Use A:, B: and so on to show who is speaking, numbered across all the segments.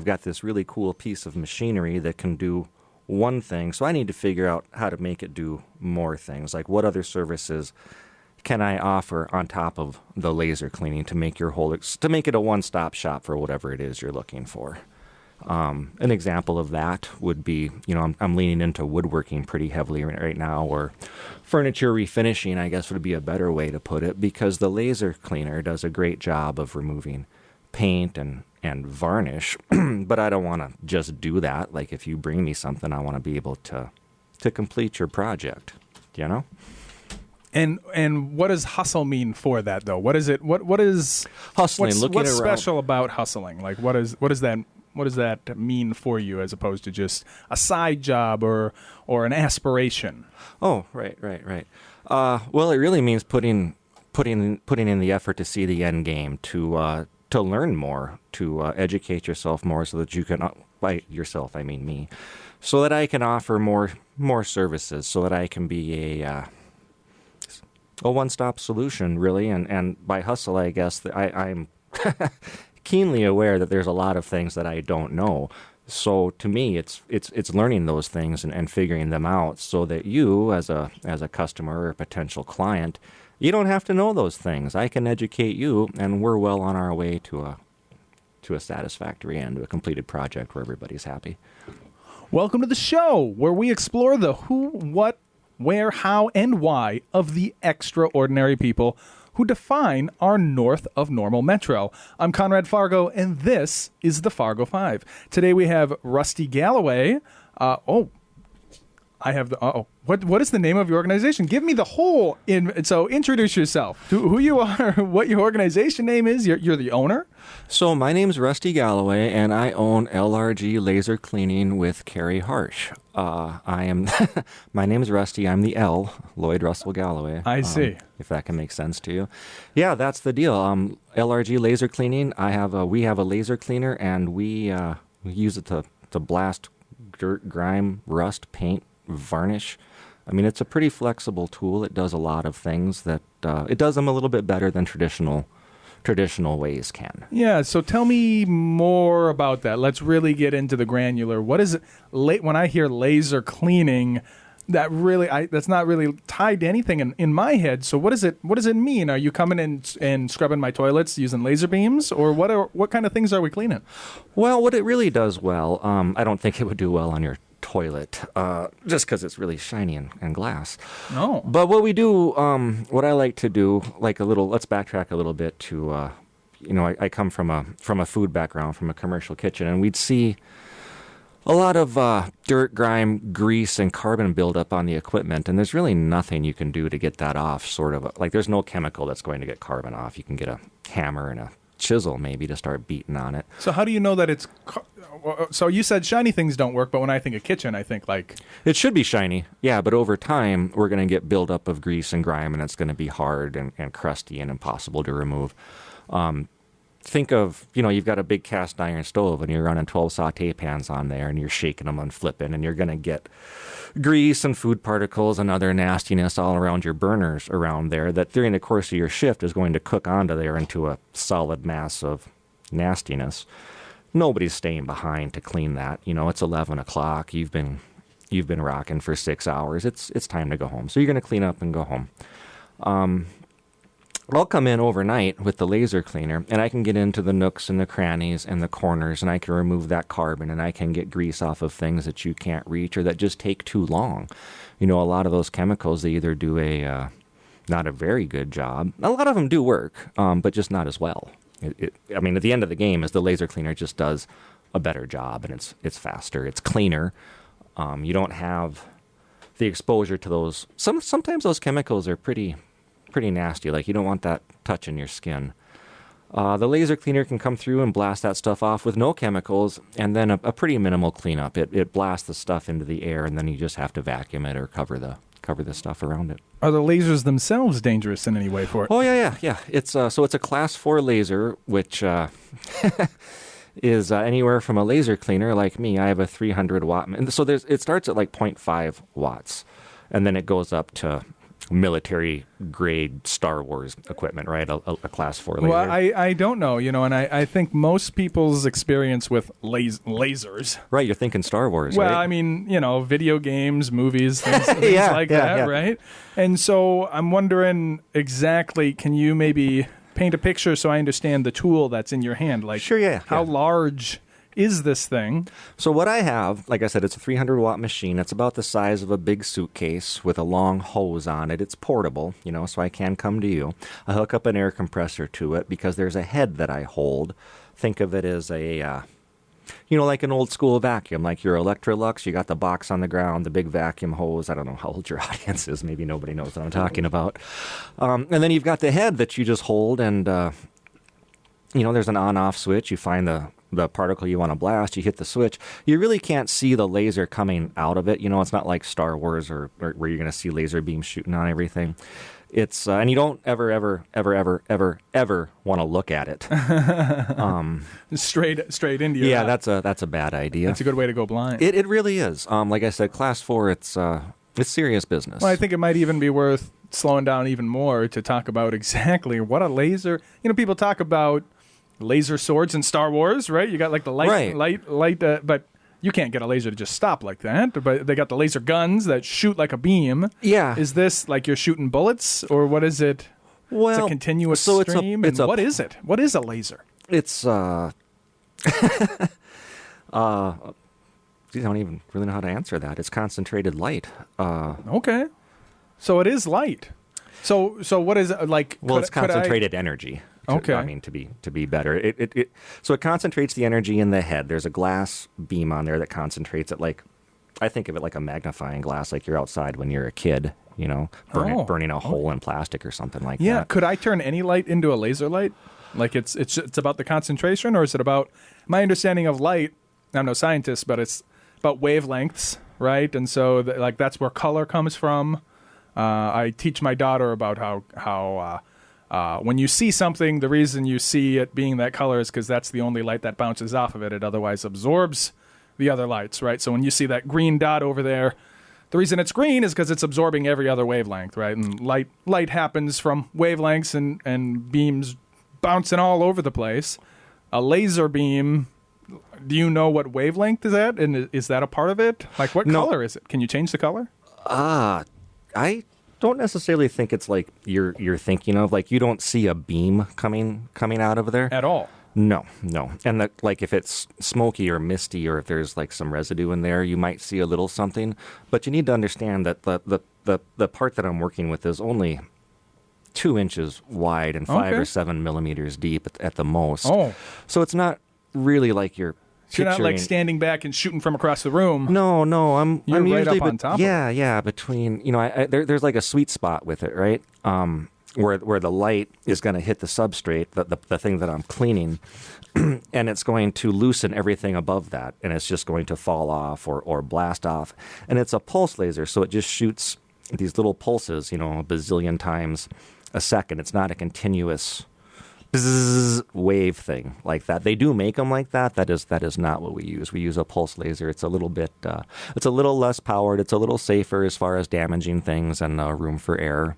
A: I've got this really cool piece of machinery that can do one thing, so I need to figure out how to make it do more things. Like, what other services can I offer on top of the laser cleaning to make to make it a one-stop shop for whatever it is you're looking for? An example of that would be, I'm leaning into woodworking pretty heavily right now, or furniture refinishing, I guess would be a better way to put it, because the laser cleaner does a great job of removing paint and varnish, but I don't want to just do that. Like, if you bring me something, I want to be able to complete your project,
B: And what does hustle mean for that, though? What is it? What is
A: hustling?
B: What's special about hustling? Like, what does that mean for you, as opposed to just a side job or an aspiration?
A: Oh, right. Well, it really means putting in the effort to see the end game, to learn more, to educate yourself more, so that you can, by yourself, I mean me, so that I can offer more services, so that I can be a one-stop solution, really. And by hustle, I guess I'm keenly aware that there's a lot of things that I don't know. So to me, it's learning those things and figuring them out, so that you, as a customer or a potential client, you don't have to know those things. I can educate you, and we're well on our way to a satisfactory end, to a completed project where everybody's happy.
B: Welcome to the show, where we explore the who, what, where, how, and why of the extraordinary people who define our north of normal metro. I'm Conrad Fargo, and this is the Fargo Five. Today we have Rusty Galloway. What is the name of your organization? Give me the whole. So introduce yourself, who you are, what your organization name is. You're the owner.
A: So my name's Rusty Galloway, and I own LRG Laser Cleaning with Carrie Harsh. My name's Rusty. I'm the L, Lloyd Russell Galloway.
B: I see.
A: If that can make sense to you. Yeah, that's the deal. LRG Laser Cleaning. We have a laser cleaner, and we use it to blast dirt, grime, rust, paint, varnish. I mean, it's a pretty flexible tool. It does a lot of things that it does them a little bit better than traditional ways can.
B: Yeah, so tell me more about that. Let's really get into the granular. What is it? When I hear laser cleaning, that's not really tied to anything in my head. So what does it mean? Are you coming in and scrubbing my toilets using laser beams, or what kind of things are we cleaning?
A: Well, what it really does well, I don't think it would do well on your toilet, just because it's really shiny and glass.
B: No.
A: But what we do, what I like to do, let's backtrack a little bit to, I come from a food background, from a commercial kitchen, and we'd see a lot of dirt, grime, grease, and carbon buildup on the equipment, and there's really nothing you can do to get that off, there's no chemical that's going to get carbon off. You can get a hammer and a chisel maybe to start beating on it.
B: So how do you know that it's... So you said shiny things don't work, but when I think of kitchen, I think like...
A: It should be shiny, yeah, but over time, we're going to get buildup of grease and grime, and it's going to be hard and crusty and impossible to remove. Think of, you've got a big cast iron stove, and you're running 12 saute pans on there, and you're shaking them and flipping, and you're going to get grease and food particles and other nastiness all around your burners around there that during the course of your shift is going to cook onto there into a solid mass of nastiness. Nobody's staying behind to clean that. It's 11 o'clock. You've been rocking for 6 hours. It's time to go home. So you're going to clean up and go home. I'll come in overnight with the laser cleaner, and I can get into the nooks and the crannies and the corners, and I can remove that carbon, and I can get grease off of things that you can't reach or that just take too long. A lot of those chemicals, they either do not a very good job. A lot of them do work, but just not as well. At the end of the game is the laser cleaner just does a better job, and it's faster, it's cleaner. You don't have the exposure to those. Sometimes those chemicals are pretty nasty. Like, you don't want that touching your skin. The laser cleaner can come through and blast that stuff off with no chemicals, and then a pretty minimal cleanup. It blasts the stuff into the air, and then you just have to vacuum it or cover the stuff around it.
B: Are the lasers themselves dangerous in any way for it?
A: Oh, yeah. It's a class 4 laser, which is anywhere from a laser cleaner like me. I have a 300 watt, and so it starts at like 0.5 watts, and then it goes up to military grade Star Wars equipment, right? A class 4 laser.
B: Well, I don't know, and I think most people's experience with lasers.
A: Right, you're thinking Star Wars,
B: Well,
A: right?
B: I mean, video games, movies, things
A: Yeah,
B: like
A: yeah,
B: that,
A: yeah.
B: right? And so I'm wondering exactly, can you maybe paint a picture so I understand the tool that's in your hand? Like,
A: Sure, yeah.
B: How
A: yeah.
B: large is this thing?
A: So what I have, like I said, it's a 300-watt machine. It's about the size of a big suitcase with a long hose on it. It's portable, so I can come to you. I hook up an air compressor to it because there's a head that I hold. Think of it as a, like an old school vacuum, like your Electrolux. You got the box on the ground, the big vacuum hose. I don't know how old your audience is. Maybe nobody knows what I'm talking about. And then you've got the head that you just hold, and, there's an on-off switch. You find the particle you want to blast, you hit the switch. You really can't see the laser coming out of it. It's not like Star Wars or where you're going to see laser beams shooting on everything. It's and you don't ever want to look at it.
B: Straight into your
A: Yeah,
B: lap.
A: that's a bad idea.
B: That's a good way to go blind.
A: It really is. Like I said, class 4, it's serious business.
B: Well, I think it might even be worth slowing down even more to talk about exactly what a laser. People talk about laser swords in Star Wars, right? You got like the light, but you can't get a laser to just stop like that. But they got the laser guns that shoot like a beam.
A: Yeah.
B: Is this like you're shooting bullets, or what is it?
A: Well,
B: it's a continuous
A: so
B: stream. What is it? What is a laser?
A: It's I don't even really know how to answer that. It's concentrated light.
B: Okay, so it is light. So what is it like?
A: Well, it's concentrated energy.
B: Okay.
A: I mean, to be better, so it concentrates the energy in the head. There's a glass beam on there that concentrates it. Like, I think of it like a magnifying glass, like you're outside when you're a kid, burning a hole in plastic or something like that.
B: Yeah. Could I turn any light into a laser light? Like it's about the concentration, or is it about my understanding of light? I'm no scientist, but it's about wavelengths, right? And so that's where color comes from. I teach my daughter about how when you see something, the reason you see it being that color is because that's the only light that bounces off of it. It otherwise absorbs the other lights, right? So when you see that green dot over there, the reason it's green is because it's absorbing every other wavelength, right? And light happens from wavelengths and beams bouncing all over the place. A laser beam, do you know what wavelength is that? And is that a part of it? Like, what color is it? Can you change the color?
A: I don't necessarily think it's like you're thinking of. Like, you don't see a beam coming out of there
B: At all?
A: No. And like if it's smoky or misty, or if there's like some residue in there, you might see a little something. But you need to understand that the part that I'm working with is only 2 inches wide and 5 or 7 millimeters deep at the most.
B: Oh,
A: So it's not really like you're.
B: so you're not like standing back and shooting from across the room.
A: No, I'm
B: You're right
A: usually
B: up on top of it.
A: Yeah, between there's like a sweet spot with it, right? Where the light is going to hit the substrate, the thing that I'm cleaning, and it's going to loosen everything above that, and it's just going to fall off or blast off. And it's a pulse laser, so it just shoots these little pulses, a bazillion times a second. It's not a continuous bzzz wave thing like that. They do make them like that. That is not what we use. We use a pulse laser. It's a little bit, it's a little less powered. It's a little safer as far as damaging things and room for error.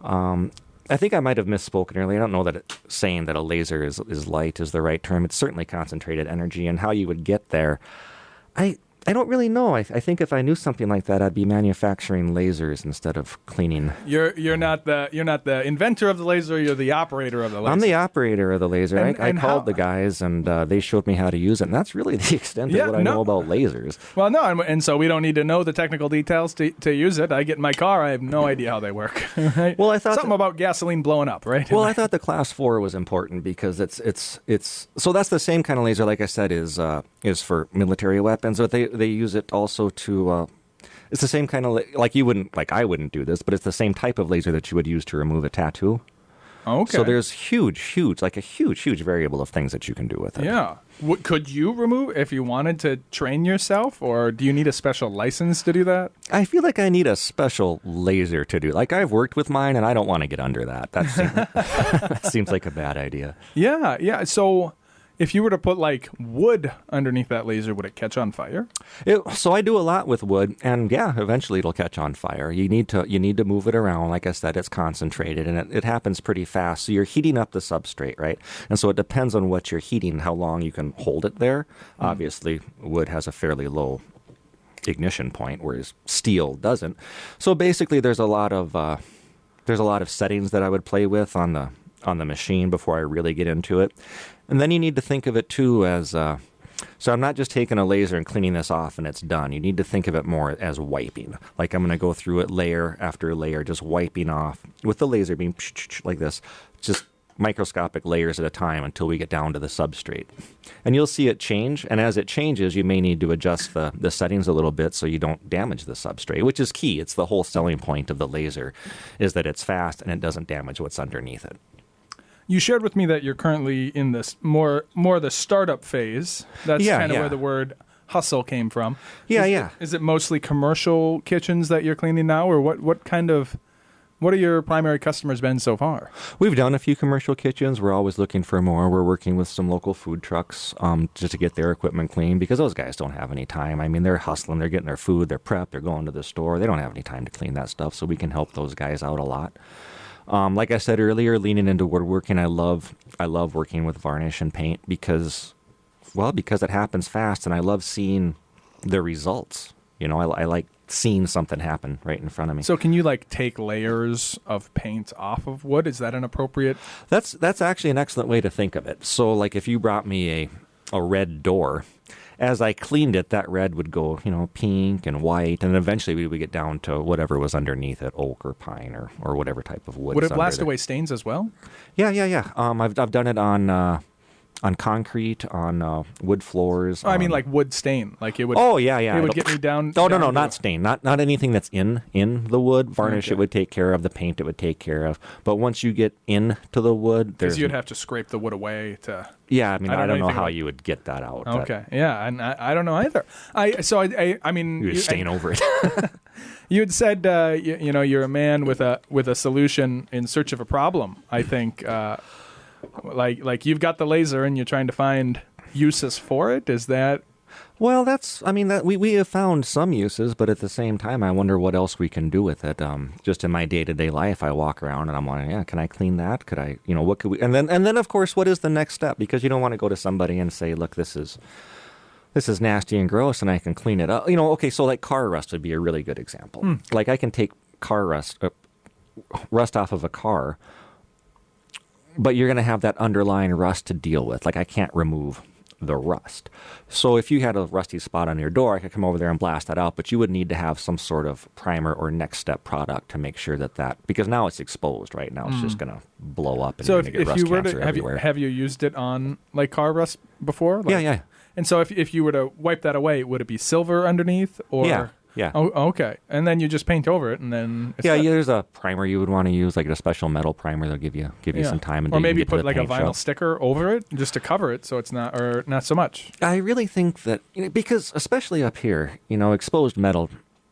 A: I think I might have misspoken earlier. I don't know that saying that a laser is light is the right term. It's certainly concentrated energy, and how you would get there, I don't really know. I think if I knew something like that, I'd be manufacturing lasers instead of cleaning.
B: You're not the inventor of the laser. You're the operator of the laser.
A: I'm the operator of the laser. I
B: And
A: called
B: how-
A: the guys, and they showed me how to use it. And that's really the extent of what I know about lasers.
B: Well, no, and so we don't need to know the technical details to use it. I get in my car. I have no idea how they work. Right?
A: Well, I thought
B: something about gasoline blowing up, right?
A: Well, I thought the class 4 was important because it's so that's the same kind of laser, like I said, is for military weapons, but they use it also to. It's the same kind of I wouldn't do this, but it's the same type of laser that you would use to remove a tattoo.
B: Okay.
A: So there's huge variable of things that you can do with it.
B: Yeah. Could you remove if you wanted to train yourself, or do you need a special license to do that?
A: I feel like I need a special laser to do. Like, I've worked with mine, and I don't want to get under that. That seems like a bad idea.
B: Yeah. So, If you were to put like wood underneath that laser, would it catch on fire?
A: So I do a lot with wood, and yeah, eventually it'll catch on fire. You need to move it around. Like I said, it's concentrated, and it happens pretty fast. So you're heating up the substrate, right? And so it depends on what you're heating, how long you can hold it there. Obviously, wood has a fairly low ignition point, whereas steel doesn't. So basically, there's a lot of settings that I would play with on the machine before I really get into it. And then you need to think of it too as, so I'm not just taking a laser and cleaning this off and it's done. You need to think of it more as wiping. Like I'm going to go through it layer after layer, just wiping off with the laser beam like this, just microscopic layers at a time until we get down to the substrate. And you'll see it change. And as it changes, you may need to adjust the settings a little bit so you don't damage the substrate, which is key. It's the whole selling point of the laser is that it's fast and it doesn't damage what's underneath it.
B: You shared with me that you're currently in this more the startup phase. That's kind of where the word hustle came from. Is it mostly commercial kitchens that you're cleaning now, or what are your primary customers been so far?
A: We've done a few commercial kitchens. We're always looking for more. We're working with some local food trucks just to get their equipment clean because those guys don't have any time. I mean, they're hustling. They're getting their food. They're prepped. They're going to the store. They don't have any time to clean that stuff, so we can help those guys out a lot. Like I said earlier, leaning into woodworking, I love working with varnish and paint because it happens fast, and I love seeing the results. You know, I like seeing something happen right in front of me.
B: So can you like take layers of paint off of wood? Is that an appropriate?
A: That's actually an excellent way to think of it. So like if you brought me a red door, as I cleaned it, that red would go, pink and white, and eventually we would get down to whatever was underneath it, oak or pine or whatever type of wood.
B: Would it blast away stains as well?
A: Yeah. I've done it on concrete, on wood floors.
B: I mean, like wood stain, like it would.
A: Oh yeah.
B: It would get me down.
A: No, not stain, not anything that's in the wood. Varnish
B: Okay.
A: It would take care of. The paint it would take care of. But once you get into the wood,
B: because you'd have to scrape the wood away to.
A: Yeah, I mean, I don't know how
B: about...
A: you would get that out.
B: Okay, yeah, and I don't know either. I mean,
A: you stain over it.
B: You had said, you're a man with a solution in search of a problem. I think. Like you've got the laser and you're trying to find uses for it. Is that?
A: Well, we have found some uses, but at the same time, I wonder what else we can do with it. Just in my day-to-day life, I walk around and I'm like, yeah, can I clean that? Could I, what could we? And then of course, what is the next step? Because you don't want to go to somebody and say, look, this is nasty and gross, and I can clean it up. Okay, so like car rust would be a really good example. Like I can take car rust off of a car. But you're going to have that underlying rust to deal with. Like I can't remove the rust. So if you had a rusty spot on your door, I could come over there and blast that out. But you would need to have some sort of primer or next step product to make sure that because now it's exposed, right? Now it's just going to blow up. And
B: so
A: you're going to get rust cancer everywhere.
B: Have you used it on like car rust before? Like,
A: yeah.
B: And so if you were to wipe that away, would it be silver underneath or?
A: Yeah.
B: Oh, okay. And then you just paint over it, and then
A: there's a primer you would want to use, like a special metal primer that'll give you some time, and
B: or maybe put like a vinyl sticker over it just to cover it, so it's not so much.
A: I really think that because especially up here, exposed metal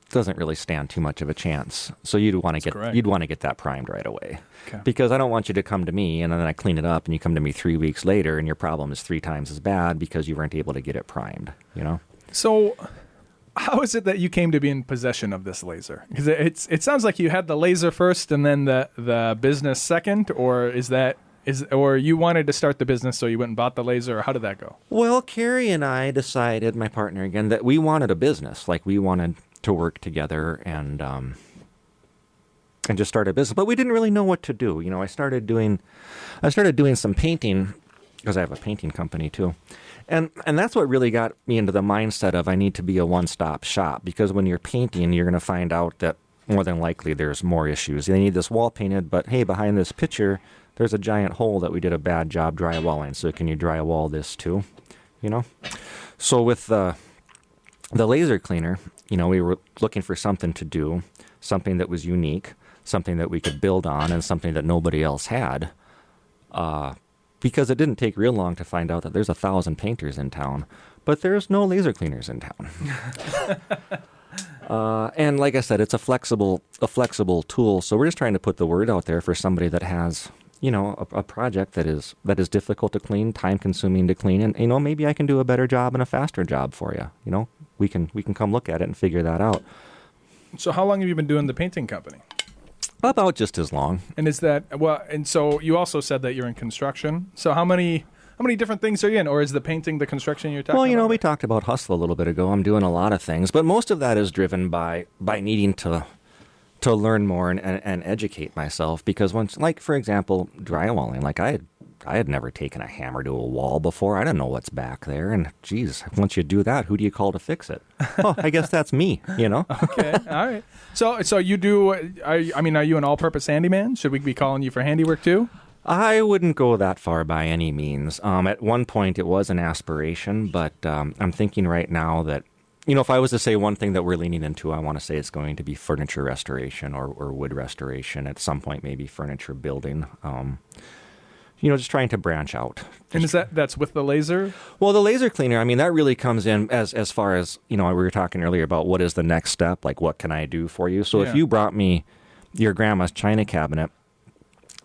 A: doesn't really stand too much of a chance. So you'd want to get that primed right away, because I don't want you to come to me and then I clean it up, and you come to me 3 weeks later, and your problem is 3 times as bad because you weren't able to get it primed.
B: So. How is it that you came to be in possession of this laser? Because it sounds like you had the laser first and then the business second, or or you wanted to start the business so you went and bought the laser, or how did that go?
A: Well, Carrie and I decided, my partner again, that we wanted a business. Like we wanted to work together and just start a business, but we didn't really know what to do. I started doing some painting because I have a painting company too. And that's what really got me into the mindset of I need to be a one-stop shop, because when you're painting, you're going to find out that more than likely there's more issues. They need this wall painted, but hey, behind this picture, there's a giant hole that we did a bad job drywalling. So can you drywall this too? So with the laser cleaner, we were looking for something to do, something that was unique, something that we could build on, and something that nobody else had. Because it didn't take real long to find out that there's 1,000 painters in town, but there's no laser cleaners in town. And like I said, it's a flexible tool. So we're just trying to put the word out there for somebody that has a project that is difficult to clean, time consuming to clean, and maybe I can do a better job and a faster job for you. We can come look at it and figure that out.
B: So how long have you been doing the painting company?
A: About just as long.
B: And is that well? And so you also said that you're in construction. So how many different things are you in, or is the painting the construction you're talking about?
A: Well, we talked about hustle a little bit ago. I'm doing a lot of things, but most of that is driven by needing to learn more and educate myself. Because once, like for example, drywalling, like I had never taken a hammer to a wall before. I didn't know what's back there, and geez, once you do that, who do you call to fix it? Oh, I guess that's me.
B: Okay, all right. So you do? Are you an all-purpose handyman? Should we be calling you for handiwork too?
A: I wouldn't go that far by any means. At one point, it was an aspiration, but I'm thinking right now that, if I was to say one thing that we're leaning into, I want to say it's going to be furniture restoration or wood restoration. At some point, maybe furniture building. Just trying to branch out.
B: And that's with the laser?
A: Well, the laser cleaner, that really comes in as far as, we were talking earlier about what is the next step, like what can I do for you? So if you brought me your grandma's china cabinet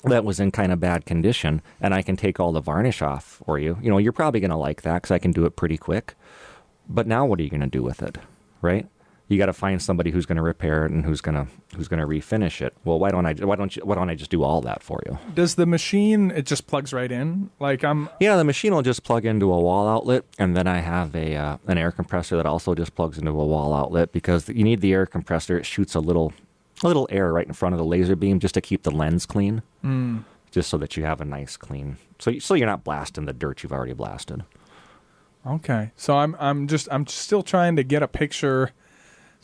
A: that was in kind of bad condition, and I can take all the varnish off for you, you're probably going to like that because I can do it pretty quick. But now what are you going to do with it, right? You got to find somebody who's going to repair it and who's going to refinish it. Well, why don't I just do all that for you?
B: Does the machine, it just plugs right in?
A: Yeah, the machine will just plug into a wall outlet, and then I have an air compressor that also just plugs into a wall outlet because you need the air compressor. It shoots a little air right in front of the laser beam just to keep the lens clean, just so that you have a nice clean. So you're not blasting the dirt you've already blasted.
B: Okay, so I'm still trying to get a picture.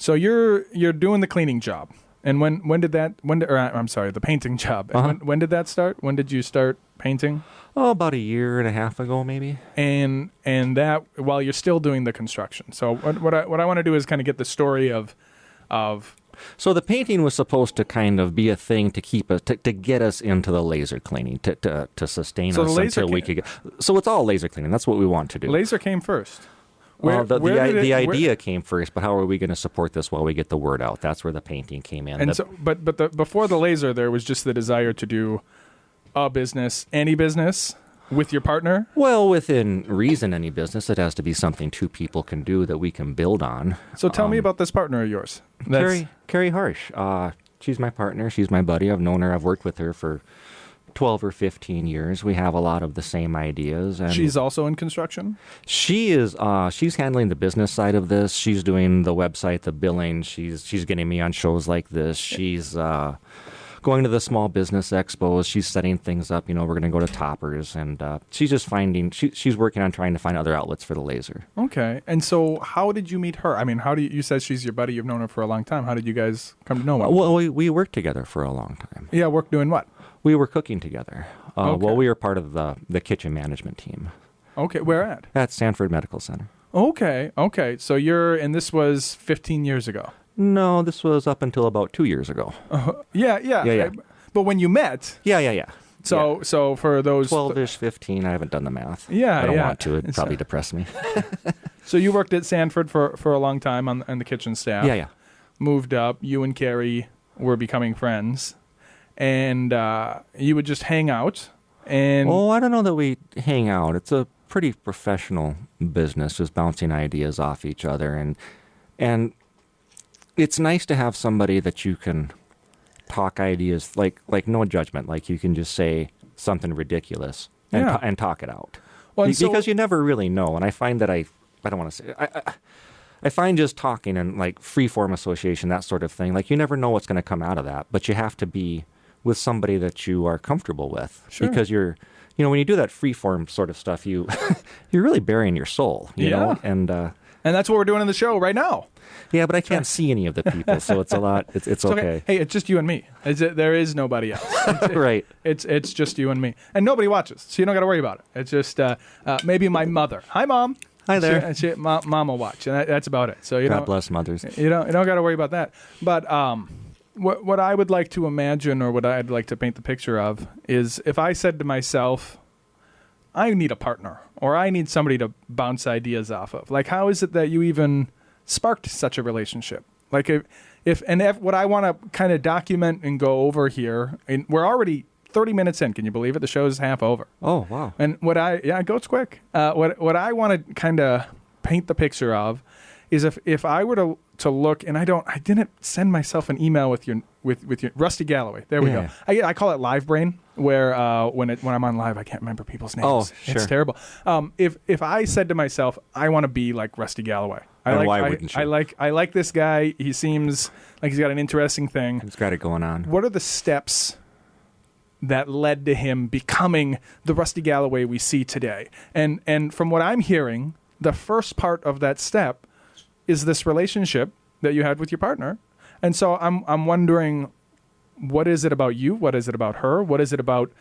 B: So you're doing the cleaning job, and the painting job.
A: Uh-huh.
B: When did that start? When did you start painting?
A: Oh, about a year and a half ago, maybe.
B: And that while you're still doing the construction. So what I want to do is kind of get the story of.
A: So the painting was supposed to kind of be a thing to keep us to get us into the laser cleaning to sustain us until we could get. So it's all laser cleaning. That's what we want to do.
B: Laser came first.
A: The idea came first, but how are we going to support this while we get the word out? That's where the painting came in.
B: And before the laser, there was just the desire to do a business, any business, with your partner?
A: Well, within reason, any business, it has to be something two people can do that we can build on.
B: So tell me about this partner of yours.
A: Carrie Harsh. She's my partner. She's my buddy. I've known her. I've worked with her for 12 or 15 years. We have a lot of the same ideas. And
B: she's also in construction?
A: She is. She's handling the business side of this. She's doing the website, the billing. She's getting me on shows like this. She's going to the small business expos. She's setting things up. We're going to go to Toppers, and she's just she's working on trying to find other outlets for the laser.
B: Okay. And so how did you meet her? You said she's your buddy. You've known her for a long time. How did you guys come to know her?
A: Well, we worked together for a long time.
B: Yeah, work doing what?
A: We were cooking together.
B: Okay.
A: Well, we were part of the kitchen management team.
B: Okay. Where at?
A: At Sanford Medical Center.
B: Okay. So and this was 15 years ago.
A: No, this was up until about 2 years ago.
B: Yeah. But when you met...
A: Yeah.
B: So for those...
A: 12-ish, 15, I haven't done the math.
B: Yeah,
A: I don't want to. It'd probably depress me.
B: So you worked at Sanford for a long time on the kitchen staff.
A: Yeah.
B: Moved up. You and Carrie were becoming friends. And you would just hang out. And
A: I don't know that we hang out. It's a pretty professional business, just bouncing ideas off each other. And it's nice to have somebody that you can talk ideas, like no judgment, like you can just say something ridiculous and talk it out. Well, because you never really know. And I find that I don't want to say, I find just talking and like free-form association, that sort of thing, like you never know what's going to come out of that, but you have to be with somebody that you are comfortable with. Sure. Because when you do that free-form sort of stuff, you're really burying your soul, you know?
B: And that's what we're doing in the show right now.
A: Yeah, but I can't see any of the people, so it's a lot. It's okay.
B: Hey, it's just you and me. There is nobody else.
A: Right.
B: It's just you and me, and nobody watches, so you don't got to worry about it. It's just maybe my mother. Hi, Mom.
A: Hi there.
B: Mom will watch, and that's about it. So
A: God bless mothers.
B: You don't got to worry about that. But what I would like to imagine, or what I'd like to paint the picture of, is if I said to myself, I need a partner, or I need somebody to bounce ideas off of. Like, how is it that you even sparked such a relationship? Like, if what I want to kind of document and go over here, and we're already 30 minutes in. Can you believe it? The show's half over.
A: Oh, wow.
B: And it goes quick. What I want to kind of paint the picture of is if I were to look, and I didn't send myself an email with your Rusty Galloway. There we go. I call it live brain, where when I'm on live, I can't remember people's names.
A: Oh, sure.
B: It's terrible. If I said to myself, I want to be like Rusty Galloway.
A: Why wouldn't you?
B: I like this guy. He seems like he's got an interesting thing.
A: He's got it going on.
B: What are the steps that led to him becoming the Rusty Galloway we see today? And from what I'm hearing, the first part of that step is this relationship that you had with your partner. And so I'm wondering, what is it about you? What is it about her? What is it about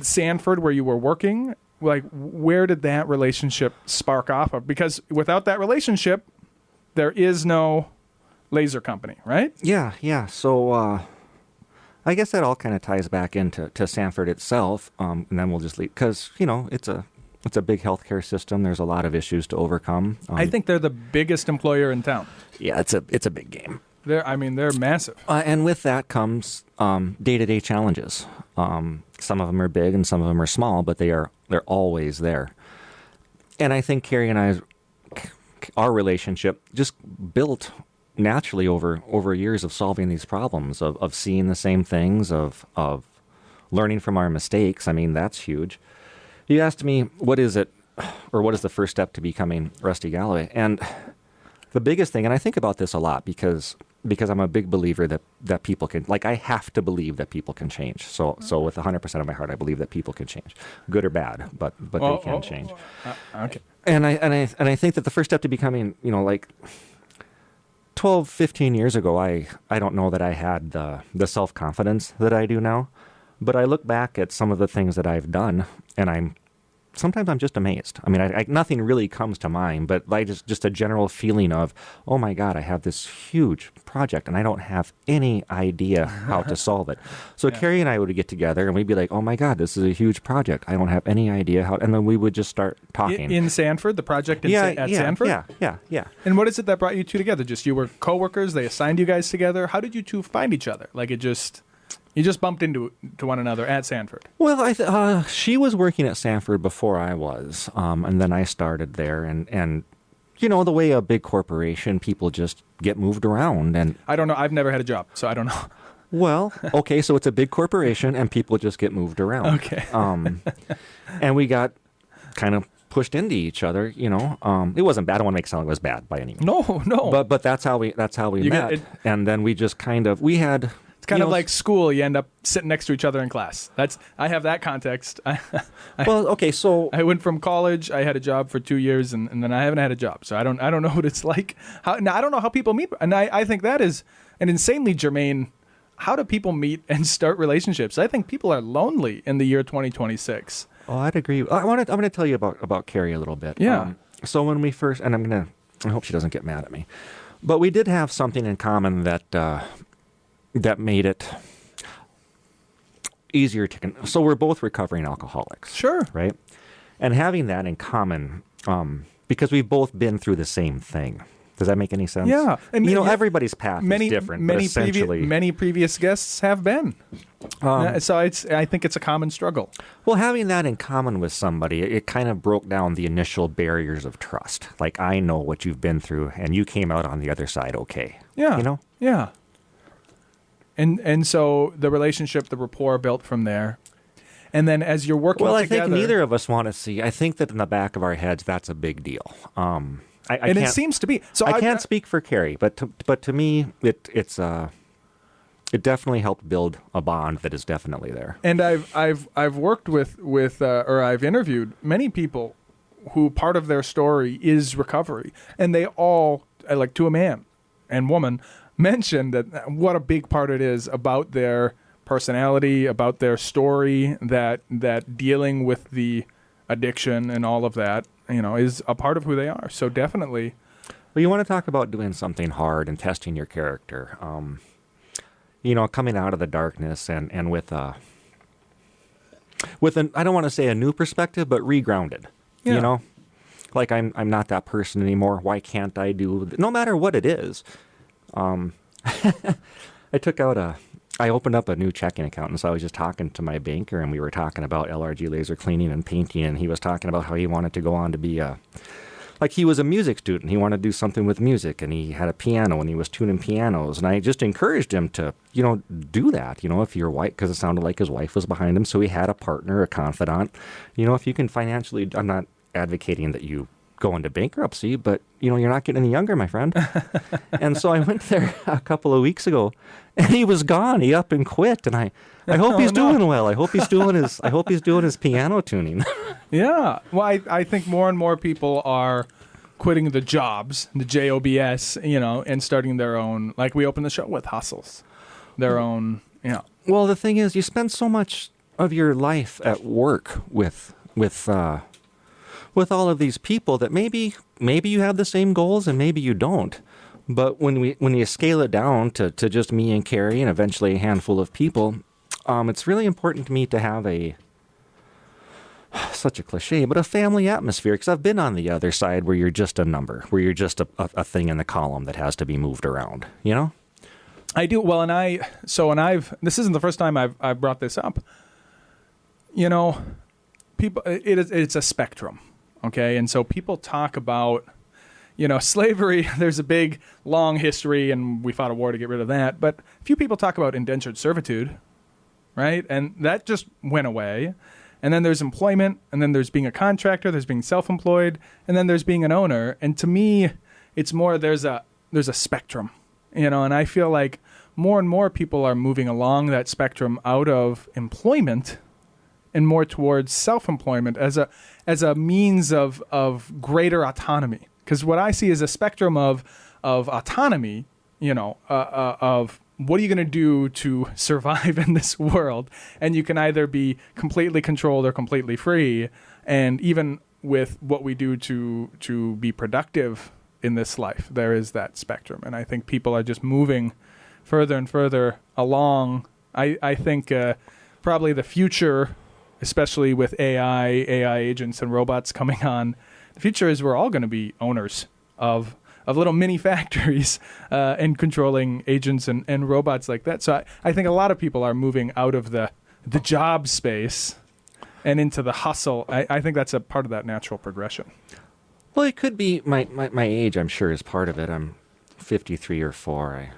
B: Sanford where you were working? Like, where did that relationship spark off of? Because without that relationship, there is no laser company, right?
A: Yeah. So I guess that all kind of ties back into Sanford itself, and then we'll just leave, because, it's a big healthcare system. There's a lot of issues to overcome.
B: I think they're the biggest employer in town.
A: Yeah, it's a big game.
B: They're massive.
A: And with that comes day-to-day challenges. Some of them are big and some of them are small, but they're always there. And I think Carrie and our relationship just built naturally over years of solving these problems, of seeing the same things, of learning from our mistakes. I mean, that's huge. You asked me, what is it, or what is the first step to becoming Rusty Galloway? And the biggest thing, and I think about this a lot because I'm a big believer that people can, like, I have to believe that people can change. So with 100% of my heart, I believe that people can change, good or bad, but they can change.
B: Okay.
A: And I think that the first step to becoming, like 12, 15 years ago, I don't know that I had the self-confidence that I do now, but I look back at some of the things that I've done, and sometimes I'm just amazed. I mean, nothing really comes to mind, but like just a general feeling of, oh my God, I have this huge project and I don't have any idea how to solve it. So Carrie and I would get together and we'd be like, oh my God, this is a huge project. I don't have any idea how, and then we would just start talking.
B: In Sanford, the project at Sanford?
A: Yeah.
B: And what is it that brought you two together? Just you were coworkers, they assigned you guys together. How did you two find each other? Like you just bumped into one another at Sanford.
A: Well, she was working at Sanford before I was, and then I started there. And the way a big corporation, people just get moved around. And
B: I don't know. I've never had a job, so I don't know.
A: Well, okay, so it's a big corporation, and people just get moved around.
B: Okay.
A: And we got kind of pushed into each other. It wasn't bad. I don't want to make it sound like it was bad by any means.
B: No.
A: But that's how we met. And then we just we had.
B: Kind of like school, you end up sitting next to each other in class. I have that context.
A: So
B: I went from college. I had a job for 2 years, and then I haven't had a job. So I don't know what it's like. I don't know how people meet, and I think that is an insanely germane. How do people meet and start relationships? I think people are lonely in the year 2026.
A: Oh, I'd agree. I'm going to tell you about Carrie a little bit.
B: Yeah.
A: So when we first, and I hope she doesn't get mad at me, but we did have something in common that made it easier to... So we're both recovering alcoholics.
B: Sure.
A: Right? And having that in common, because we've both been through the same thing. Does that make any sense?
B: Yeah.
A: And everybody's path is different, but essentially...
B: Many previous guests have been. So I think it's a common struggle.
A: Well, having that in common with somebody, it kind of broke down the initial barriers of trust. Like, I know what you've been through, and you came out on the other side okay.
B: Yeah. Yeah. And so the relationship, the rapport built from there. And then as you're working together...
A: Well, I think neither of us want to see... I think that in the back of our heads, that's a big deal.
B: It seems to be. So
A: I can't speak for Carrie, but to me, it definitely helped build a bond that is definitely there.
B: And I've worked with or I've interviewed many people who part of their story is recovery, and they all, like to a man and woman, mentioned that what a big part it is about their personality, about their story, that dealing with the addiction and all of that, is a part of who they are. So definitely.
A: Well, you want to talk about doing something hard and testing your character. Coming out of the darkness and with an, I don't want to say a new perspective, but regrounded.
B: Yeah.
A: Like I'm not that person anymore. Why can't I do? No matter what it is. I took out I opened up a new checking account, and so I was just talking to my banker, and we were talking about LRG laser cleaning and painting, and he was talking about how he wanted to go on to be like he was a music student. He wanted to do something with music, and he had a piano, and he was tuning pianos. And I just encouraged him to, do that, if your wife, because it sounded like his wife was behind him. So he had a partner, a confidant. If you can financially, I'm not advocating that you go into bankruptcy, but, you're not getting any younger, my friend. And so I went there a couple of weeks ago, and he was gone. He up and quit. And I hope he's doing well. I hope he's doing his piano tuning.
B: Yeah. Well, I think more and more people are quitting the jobs, the JOBS, and starting their own, like we opened the show with, hustles, their own,
A: Well, the thing is, you spend so much of your life at work with all of these people that maybe you have the same goals and maybe you don't. But when you scale it down to just me and Carrie and eventually a handful of people, it's really important to me to have such a cliche, but a family atmosphere, because I've been on the other side where you're just a number, where you're just a thing in the column that has to be moved around,
B: I do. Well, this isn't the first time I've brought this up. People, it's a spectrum, okay? And so people talk about, slavery, there's a big, long history, and we fought a war to get rid of that. But few people talk about indentured servitude, right? And that just went away. And then there's employment, and then there's being a contractor, there's being self-employed, and then there's being an owner. And to me, it's more there's a spectrum, and I feel like more and more people are moving along that spectrum out of employment and more towards self-employment as a means of greater autonomy. Because what I see is a spectrum of autonomy, of what are you going to do to survive in this world? And you can either be completely controlled or completely free. And even with what we do to be productive in this life, there is that spectrum. And I think people are just moving further and further along. I think probably the future, especially with AI agents and robots coming on, the future is we're all going to be owners of little mini factories and controlling agents and robots like that. So I think a lot of people are moving out of the job space and into the hustle. I think that's a part of that natural progression.
A: Well, it could be my age, I'm sure, is part of it. I'm 53 or 4.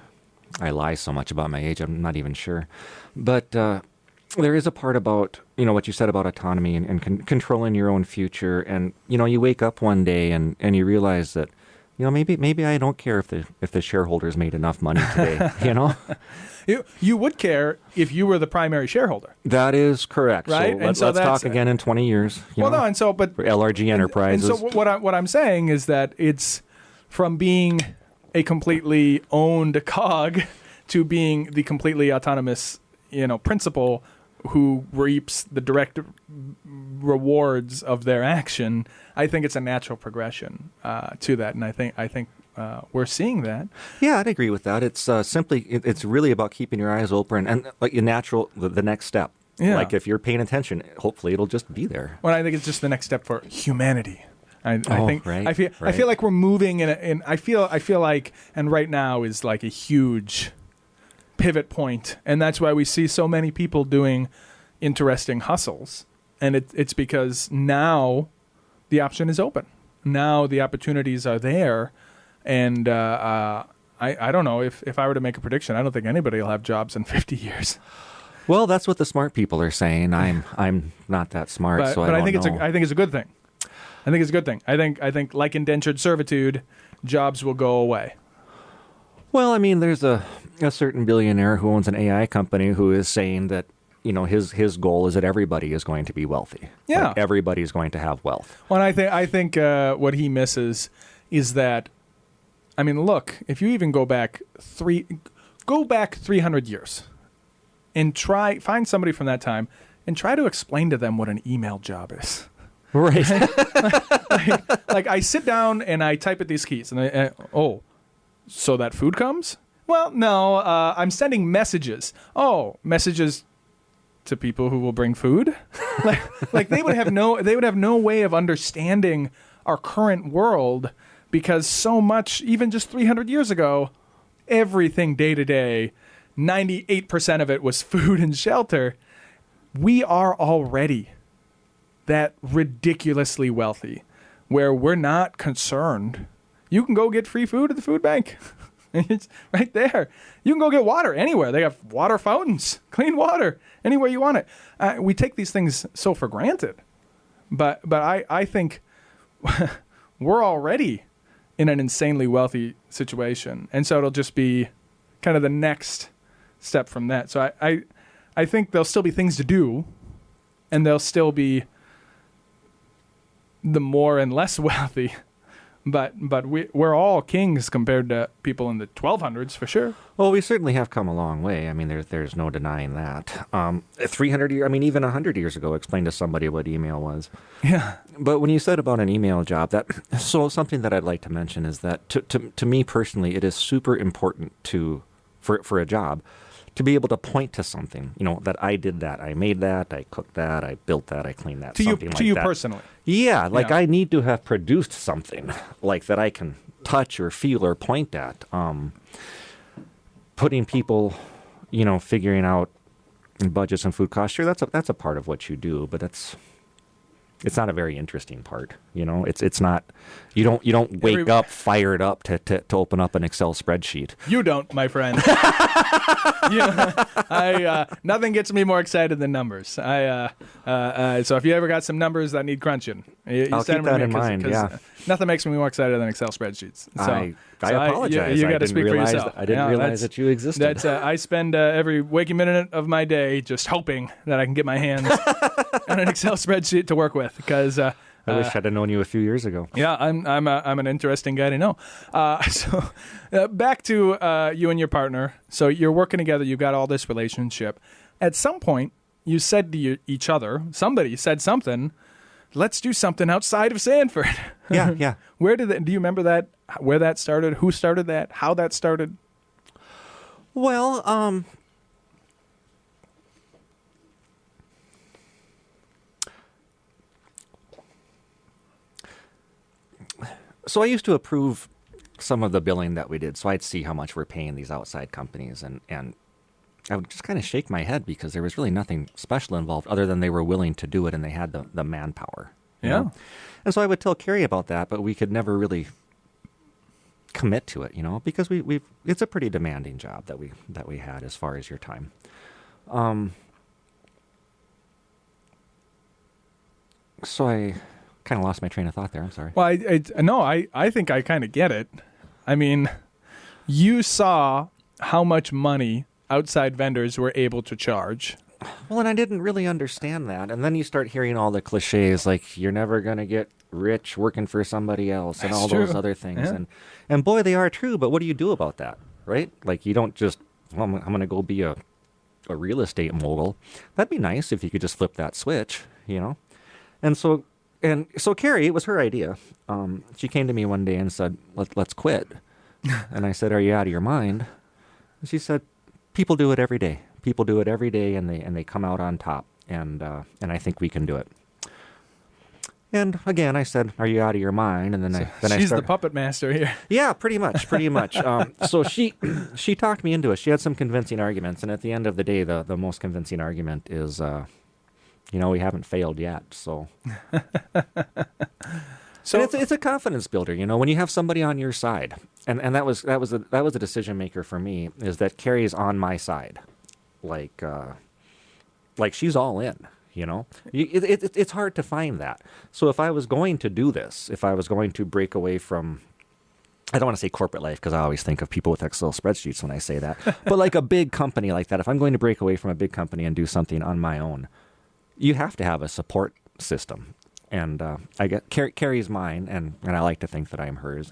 A: I lie so much about my age, I'm not even sure. But there is a part about, what you said about autonomy and controlling your own future. And, you wake up one day and you realize that, maybe I don't care if the shareholders made enough money today,
B: You would care if you were the primary shareholder.
A: That is correct.
B: Right?
A: So let's talk again in 20 years.
B: For
A: LRG Enterprises.
B: And so what I'm saying is that it's from being a completely owned cog to being the completely autonomous, principal who reaps the direct rewards of their action. I think it's a natural progression to that, and I think we're seeing that.
A: Yeah, I'd agree with that. It's it's really about keeping your eyes open and like the next step. Yeah. Like if you're paying attention, hopefully it'll just be there.
B: Well, I think it's just the next step for humanity. I think
A: right,
B: I feel like we're moving in I feel like, and right now is like a huge pivot point, and that's why we see so many people doing interesting hustles, and it's because now the option is open. Now the opportunities are there, and I don't know if I were to make a prediction, I don't think anybody will have jobs in 50 years.
A: Well, that's what the smart people are saying. I'm not that smart, so I think
B: it's a good thing. I think it's a good thing. I think like indentured servitude, jobs will go away.
A: Well, I mean, there's a certain billionaire who owns an AI company who is saying that, his goal is that everybody is going to be wealthy.
B: Yeah.
A: Like everybody is going to have wealth.
B: Well, I think what he misses is that, I mean, look, if you even go back 300 years and find somebody from that time and try to explain to them what an email job is.
A: Right.
B: like I sit down and I type at these keys and so that food comes? Well, no, I'm sending messages. Oh, messages to people who will bring food? like they would have no way of understanding our current world, because so much, even just 300 years ago, everything day to day 98% of it was food and shelter. We are already that ridiculously wealthy where we're not concerned. You can go get free food at the food bank. It's right there. You can go get water anywhere. They have water fountains, clean water, anywhere you want it. We take these things so for granted. But I think we're already in an insanely wealthy situation. And so it'll just be kind of the next step from that. So I think there'll still be things to do, and there'll still be the more and less wealthy. But we're all kings compared to people in the 1200s for sure.
A: Well, we certainly have come a long way. I mean, there's no denying that. 300 years, I mean, even 100 years ago, explain to somebody what email was.
B: Yeah.
A: But when you said about an email job, so something that I'd like to mention is that to me personally, it is super important for a job to be able to point to something, that I did that, I made that, I cooked that, I built that, I cleaned that,
B: to you personally.
A: Yeah, I need to have produced something like that I can touch or feel or point at. Putting people, figuring out budgets and food costs, sure, that's a part of what you do, but it's not a very interesting part. It's not. You don't wake up fired up to open up an Excel spreadsheet.
B: You don't, my friend. Nothing gets me more excited than numbers. So if you ever got some numbers that need crunching,
A: I'll keep that in mind. Yeah.
B: Nothing makes me more excited than Excel spreadsheets.
A: I apologize.
B: You got to speak for yourself.
A: I didn't realize that you existed.
B: I spend every waking minute of my day just hoping that I can get my hands on an Excel spreadsheet to work with, because
A: I wish I'd have known you a few years ago.
B: Yeah, I'm an interesting guy to know. Back to you and your partner. So you're working together. You've got all this relationship. At some point, you said to each other, somebody said something. Let's do something outside of Sanford.
A: Yeah.
B: Do you remember that? Where that started? Who started that? How that started?
A: Well, so I used to approve some of the billing that we did. So I'd see how much we're paying these outside companies, and I would just kind of shake my head because there was really nothing special involved other than they were willing to do it and they had the manpower.
B: Yeah.
A: And so I would tell Carrie about that, but we could never really commit to it, because it's a pretty demanding job that we had as far as your time. So I kind of lost my train of thought there. I'm sorry.
B: Well, I think I kind of get it. I mean, you saw how much money outside vendors were able to charge.
A: Well, and I didn't really understand that. And then you start hearing all the cliches like you're never going to get rich working for somebody else and all those other things.
B: Yeah.
A: And boy, they are true. But what do you do about that, right? Like you don't just, I'm going to go be a real estate mogul. That'd be nice if you could just flip that switch, And so Carrie, it was her idea. She came to me one day and said, let's quit. And I said, are you out of your mind? And she said, people do it every day. People do it every day, and they come out on top. And I think we can do it. And again, I said, "Are you out of your mind?" And then
B: she's the puppet master here.
A: Yeah, pretty much. So she talked me into it. She had some convincing arguments, and at the end of the day, the most convincing argument is, we haven't failed yet. So, so it's a confidence builder. When you have somebody on your side, and that was a decision maker for me, is that Carrie's on my side. Like she's all in, it's hard to find that. So if I was going to do this, if I was going to break away from, I don't want to say corporate life because I always think of people with Excel spreadsheets when I say that, but like a big company like that, if I'm going to break away from a big company and do something on my own, you have to have a support system. And I get Carrie's mine, and I like to think that I am hers.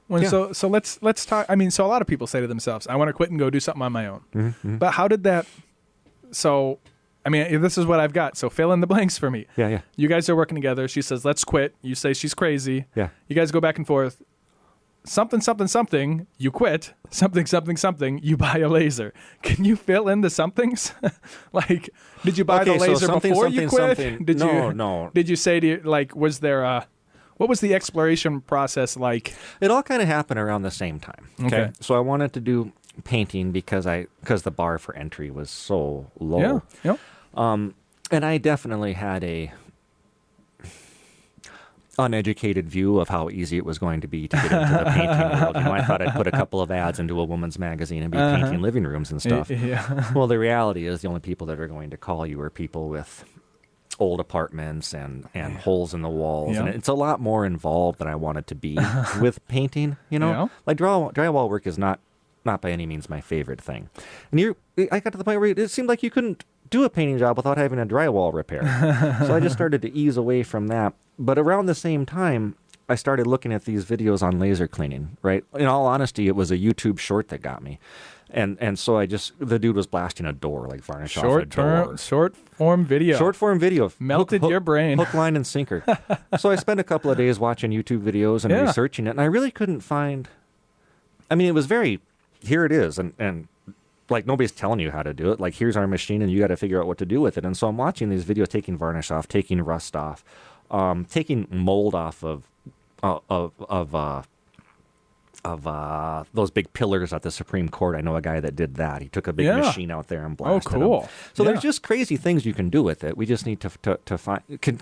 B: So let's talk. I mean, so a lot of people say to themselves, "I want to quit and go do something on my own."
A: Mm-hmm.
B: But how did that? So, I mean, this is what I've got. So fill in the blanks for me.
A: Yeah.
B: You guys are working together. She says, "Let's quit." You say she's crazy.
A: Yeah.
B: You guys go back and forth. Something. You quit. Something. You buy a laser. Can you fill in the somethings? Like, did you buy the laser before you quit?
A: No.
B: Did you say to was there a What was the exploration process like?
A: It all kind of happened around the same time.
B: Okay.
A: So I wanted to do painting because the bar for entry was so low.
B: Yeah.
A: And I definitely had a uneducated view of how easy it was going to be to get into the painting world. I thought I'd put a couple of ads into a woman's magazine and be painting living rooms and stuff.
B: Yeah.
A: Well, the reality is the only people that are going to call you are people with old apartments and holes in the walls.
B: Yeah.
A: And it's a lot more involved than I wanted to be with painting,
B: Yeah.
A: Like drywall work is not by any means my favorite thing. And I got to the point where it seemed like you couldn't do a painting job without having a drywall repair. So I just started to ease away from that. But around the same time, I started looking at these videos on laser cleaning, right? In all honesty, it was a YouTube short that got me. And so the dude was blasting a door, like varnish off a door.
B: Short form video.
A: Short form video.
B: Melted your brain.
A: Hook, line, and sinker. So I spent a couple of days watching YouTube videos and researching it, and I really couldn't find... I mean, it was very... Here it is, and like nobody's telling you how to do it. Like, here's our machine, and you got to figure out what to do with it. And so I'm watching these videos, taking varnish off, taking rust off, taking mold off of those big pillars at the Supreme Court. I know a guy that did that. He took a big machine out there and blasted them.
B: Cool.
A: So there's just crazy things you can do with it. We just need to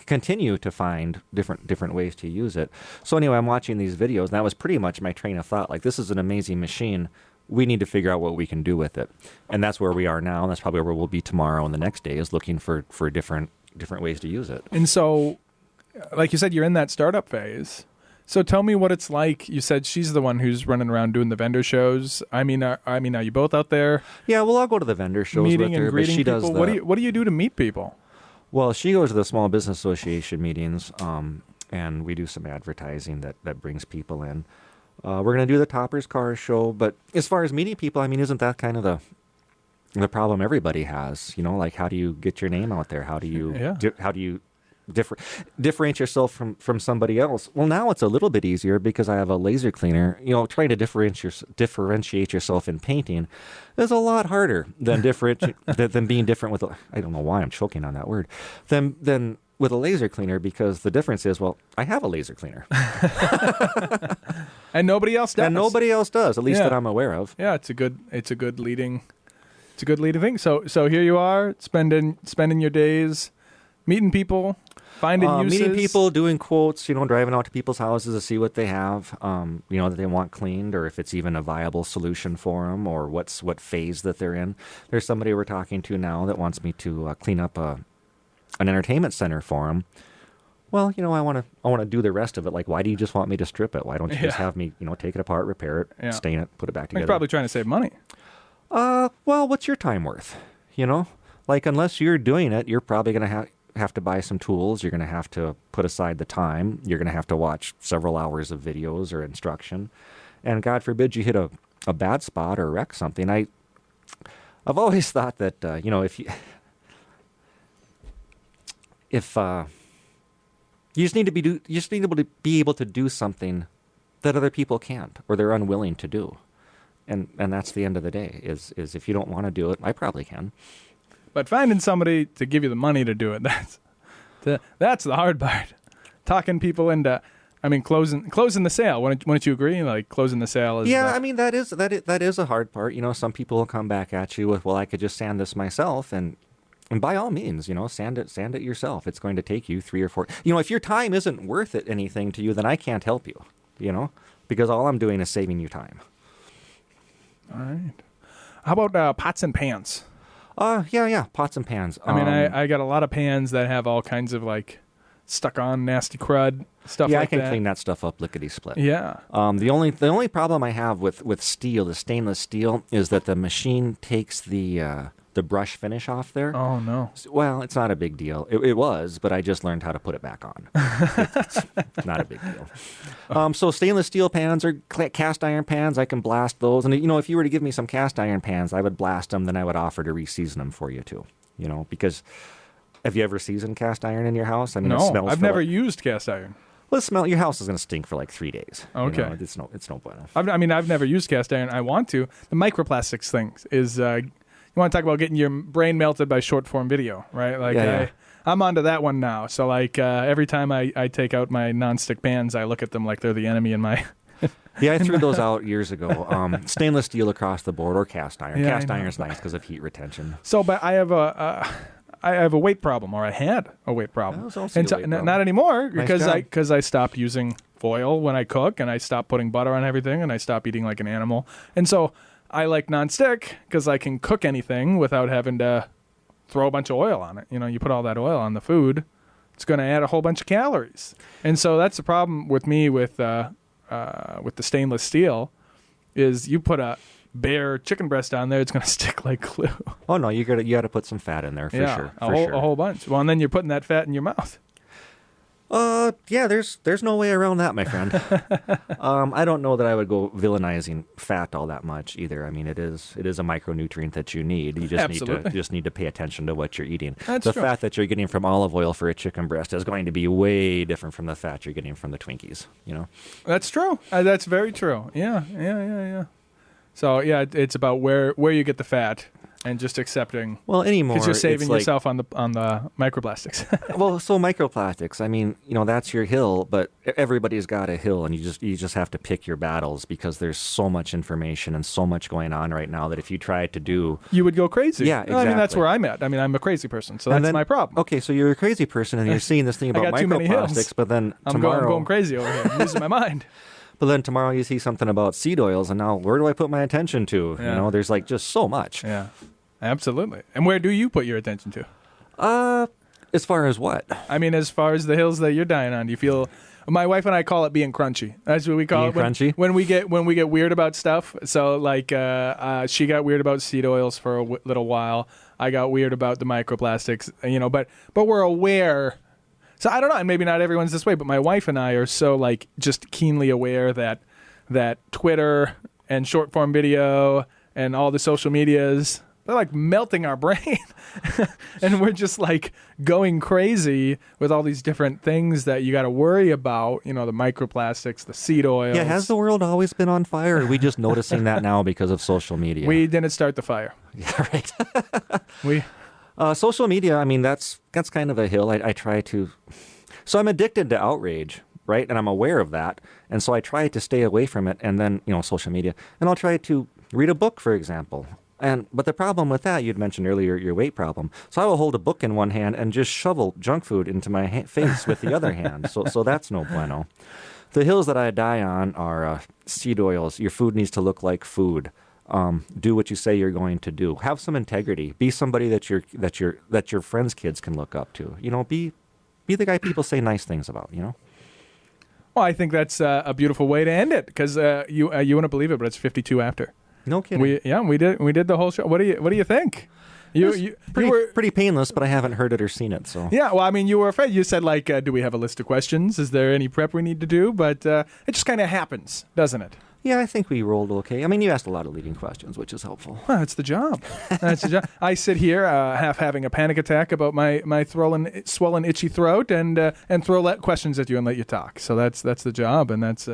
A: continue to find different ways to use it. So anyway, I'm watching these videos, and that was pretty much my train of thought. Like, this is an amazing machine. We need to figure out what we can do with it. And that's where we are now. And that's probably where we'll be tomorrow and the next day, is looking for different ways to use it.
B: And so, like you said, you're in that startup phase. So tell me what it's like. You said she's the one who's running around doing the vendor shows. I mean, are you both out there?
A: Yeah, well, I'll go to the vendor shows
B: meeting
A: with her,
B: and greeting
A: but she
B: people.
A: does
B: What do you do to meet people?
A: Well, she goes to the Small Business Association meetings, and we do some advertising that brings people in. We're going to do the Toppers Cars show, but as far as meeting people, I mean, isn't that kind of the problem everybody has? Like, how do you get your name out there? How do you differentiate yourself from somebody else? Well, now it's a little bit easier because I have a laser cleaner. Trying to differentiate yourself in painting is a lot harder than than being different with. I don't know why I'm choking on that word. Than with a laser cleaner, because the difference is, well, I have a laser cleaner.
B: And nobody else does.
A: And nobody else does, at least that I'm aware of.
B: Yeah, it's a good leading thing. So here you are, spending your days meeting people, finding uses.
A: Meeting people, doing quotes, driving out to people's houses to see what they have, that they want cleaned, or if it's even a viable solution for them, or what phase that they're in. There's somebody we're talking to now that wants me to clean up an entertainment center for them. Well, I want to do the rest of it. Like, why do you just want me to strip it? Why don't you just have me, take it apart, repair it, stain it, put it back together?
B: You're probably trying to save money.
A: Well, what's your time worth? Like, unless you're doing it, you're probably going to have to buy some tools. You're going to have to put aside the time. You're going to have to watch several hours of videos or instruction. And God forbid you hit a bad spot or wreck something. I've always thought that, if you just need to be able to do something that other people can't, or they're unwilling to do. And that's the end of the day, is if you don't want to do it, I probably can.
B: But finding somebody to give you the money to do it, that's the hard part. Talking people into, closing the sale. Wouldn't you agree? Like, closing the sale is...
A: Yeah, that is a hard part. Some people will come back at you with, well, I could just sand this myself, and by all means, sand it yourself. It's going to take you 3 or 4... if your time isn't worth it anything to you, then I can't help you, because all I'm doing is saving you time.
B: All right. How about pots and pans?
A: Yeah, pots and pans.
B: I got a lot of pans that have all kinds of, like, stuck-on nasty crud, stuff like that. Yeah, I can
A: clean that stuff up lickety-split.
B: Yeah.
A: The only problem I have with steel, the stainless steel, is that the machine takes the brush finish off there.
B: Oh, no.
A: Well, it's not a big deal. It was, but I just learned how to put it back on. It's not a big deal. So stainless steel pans or cast iron pans, I can blast those. And, if you were to give me some cast iron pans, I would blast them, then I would offer to re-season them for you, too. Because have you ever seasoned cast iron in your house?
B: No,
A: it smells.
B: I've never used cast iron.
A: Well, your house is going to stink for like 3 days.
B: Okay.
A: It's no bueno.
B: I've never used cast iron. I want to. The microplastics thing is... you want to talk about getting your brain melted by short form video, right? Like, I'm onto that one now. So like every time I take out my nonstick pans, I look at them like they're the enemy in my.
A: Yeah, I threw those out years ago. Stainless steel across the board or cast iron.
B: Yeah,
A: Cast
B: I know.
A: iron's nice because of heat retention.
B: So, but I have a weight problem, or I had a weight problem,
A: That was also a weight problem.
B: not anymore
A: Nice
B: because
A: job.
B: I stopped using foil when I cook, and I stopped putting butter on everything, and I stopped eating like an animal, and so I like nonstick because I can cook anything without having to throw a bunch of oil on it. You know, you put all that oil on the food, it's going to add a whole bunch of calories, and so that's the problem with me with the stainless steel, is you put a bare chicken breast on there, it's going to stick like glue.
A: Oh no, you got to put some fat in there for sure.
B: A whole bunch. Well, and then you're putting that fat in your mouth.
A: Yeah, there's no way around that, my friend. I don't know that I would go villainizing fat all that much either. I mean, it is a micronutrient that you need. You just need to pay attention to what you're eating.
B: That's
A: the
B: true.
A: fat that you're getting from olive oil for a chicken breast is going to be way different from the fat you're getting from the Twinkies. You know.
B: That's true. That's very true. Yeah. So yeah, it's about where you get the fat and just accepting.
A: Well, anymore
B: because you're saving
A: it's like,
B: yourself on the microplastics.
A: Well, so microplastics. I mean, that's your hill, but everybody's got a hill, and you just have to pick your battles because there's so much information and so much going on right now that if you try to do,
B: you would go crazy.
A: Yeah,
B: I mean, that's
A: exactly.
B: where I'm at. I mean, I'm a crazy person, so
A: And
B: that's
A: then-
B: my problem.
A: Okay, so you're a crazy person, and you're seeing this thing about
B: got too many hills.
A: microplastics, but then
B: I'm
A: tomorrow,
B: going crazy over here. I'm losing my mind.
A: but then tomorrow you see something about seed oils, and now where do I put my attention to?
B: Yeah.
A: There's like just so much.
B: Yeah, absolutely. And where do you put your attention to?
A: As far as what?
B: I mean, as far as the hills that you're dying on, do you feel? My wife and I call it being crunchy. That's what we call
A: Being
B: it
A: crunchy?
B: when we get weird about stuff. So like, she got weird about seed oils for a little while. I got weird about the microplastics. But we're aware. So I don't know, and maybe not everyone's this way, but my wife and I are so like just keenly aware that Twitter and short form video and all the social medias, they're like melting our brain. And we're just like going crazy with all these different things that you got to worry about, the microplastics, the seed oils.
A: Yeah, has the world always been on fire? Or are we just noticing that now because of social media?
B: We didn't start the fire.
A: Yeah, right.
B: We
A: Social media, I mean, that's kind of a hill. I try to. So I'm addicted to outrage, right? And I'm aware of that. And so I try to stay away from it. And then, social media. And I'll try to read a book, for example. But the problem with that, you'd mentioned earlier your weight problem. So I will hold a book in one hand and just shovel junk food into my face with the other hand. So that's no bueno. The hills that I die on are seed oils. Your food needs to look like food. Do what you say you're going to do. Have some integrity. Be somebody that your friends' kids can look up to. Be the guy people say nice things about.
B: Well, I think that's a beautiful way to end it because you wouldn't believe it, but it's 52 after.
A: No kidding.
B: We did the whole show. What do you think? You were
A: pretty painless, but I haven't heard it or seen it. So
B: yeah. Well, I mean, you were afraid. You said like, do we have a list of questions? Is there any prep we need to do? But it just kind of happens, doesn't it?
A: yeah, I think we rolled okay. I mean, you asked a lot of leading questions, which is helpful.
B: Well, that's the job. That's the job. I sit here half having a panic attack about my swollen, itchy throat, and throw questions at you and let you talk. So that's the job, and that's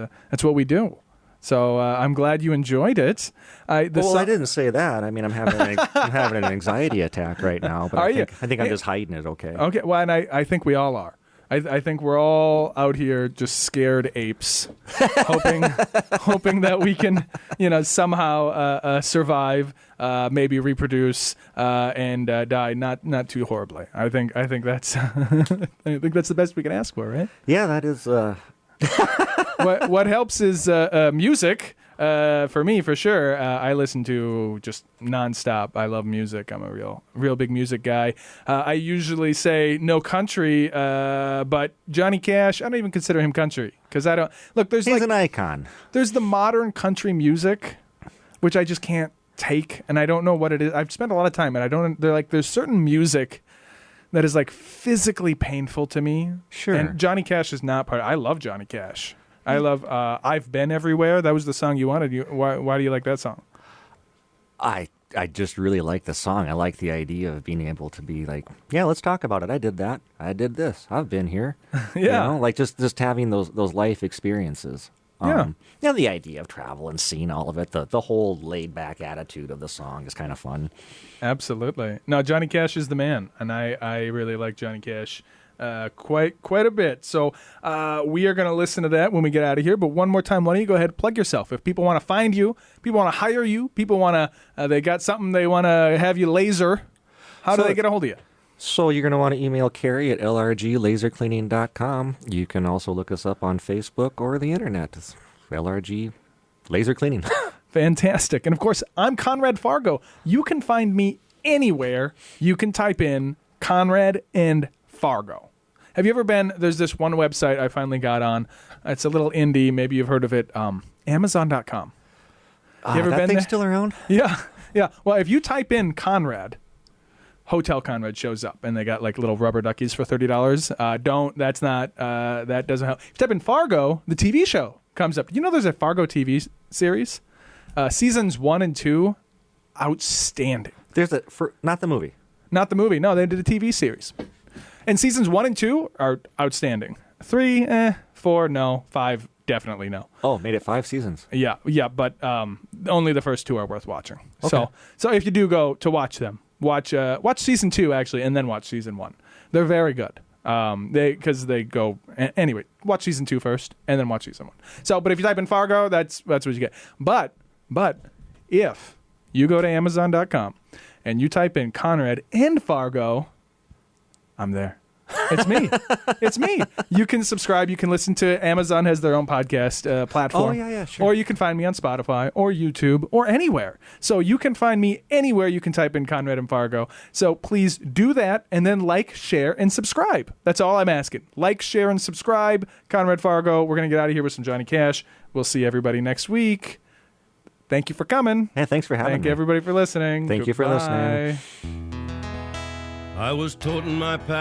B: what we do. So I'm glad you enjoyed it.
A: I didn't say that. I mean, I'm having an anxiety attack right now, but I think I'm just hiding it. Okay.
B: Okay. Well, and I think we all are. I think we're all out here just scared apes, hoping that we can, somehow survive, maybe reproduce, and die not too horribly. I think that's I think that's the best we can ask for, right?
A: Yeah, that is.
B: What helps is music. For me, for sure, I listen to just nonstop. I love music. I'm a real big music guy. I usually say no country, but Johnny Cash, I don't even consider him country because I don't look. He's
A: an icon.
B: There's the modern country music, which I just can't take, and I don't know what it is. I've spent a lot of time, and I don't. There's certain music that is like physically painful to me.
A: Sure.
B: And Johnny Cash is not part. I love Johnny Cash. I love I've Been Everywhere. That was the song you wanted. Why do you like that song?
A: I just really like the song. I like the idea of being able to be like, yeah, let's talk about it. I did that. I did this. I've been here.
B: Yeah.
A: Like just having those life experiences. The idea of travel and seeing all of it, the whole laid back attitude of the song is kind of fun.
B: Absolutely. No, Johnny Cash is the man, and I really like Johnny Cash quite a bit. So we are going to listen to that when we get out of here. But one more time, why don't you go ahead and plug yourself? If people want to find you, people want to hire you, people want to, they got something they want to have you laser, how do they get a hold of you?
A: So you're going to want to email Carrie at lrglasercleaning.com. You can also look us up on Facebook or the internet. It's LRG Laser Cleaning.
B: Fantastic. And of course, I'm Conrad Fargo. You can find me anywhere. You can type in Conrad and Fargo. Have you ever been, there's this one website I finally got on. It's a little indie. Maybe you've heard of it. Amazon.com. You ever
A: that
B: been
A: thing's
B: there?
A: still around?
B: Yeah. Yeah. Well, if you type in Conrad, Hotel Conrad shows up, and they got like little rubber duckies for $30. That doesn't help. If you type in Fargo, the TV show comes up. You know there's a Fargo TV series? Seasons 1 and 2, outstanding.
A: Not the movie.
B: Not the movie. No, they did a TV series. And seasons 1 and 2 are outstanding. 3, 4, no. 5, definitely no.
A: Oh, made it 5 seasons.
B: Yeah, but only the first 2 are worth watching.
A: Okay.
B: So if you do go to watch them, watch season 2 actually, and then watch season 1. They're very good. Because they go anyway. Watch season 2 first, and then watch season 1. So, but if you type in Fargo, that's what you get. But if you go to Amazon.com and you type in Conrad and Fargo, I'm there. It's me. It's me. You can subscribe. You can listen to Amazon has their own podcast platform.
A: Oh, yeah, sure.
B: Or you can find me on Spotify or YouTube or anywhere. So you can find me anywhere. You can type in Conrad and Fargo. So please do that, and then like, share, and subscribe. That's all I'm asking. Like, share, and subscribe. Conrad Fargo. We're going to get out of here with some Johnny Cash. We'll see everybody next week. Thank you for coming.
A: Yeah, thanks for having me.
B: Thank everybody for listening.
A: Thank you for listening.
C: I was toting my pack.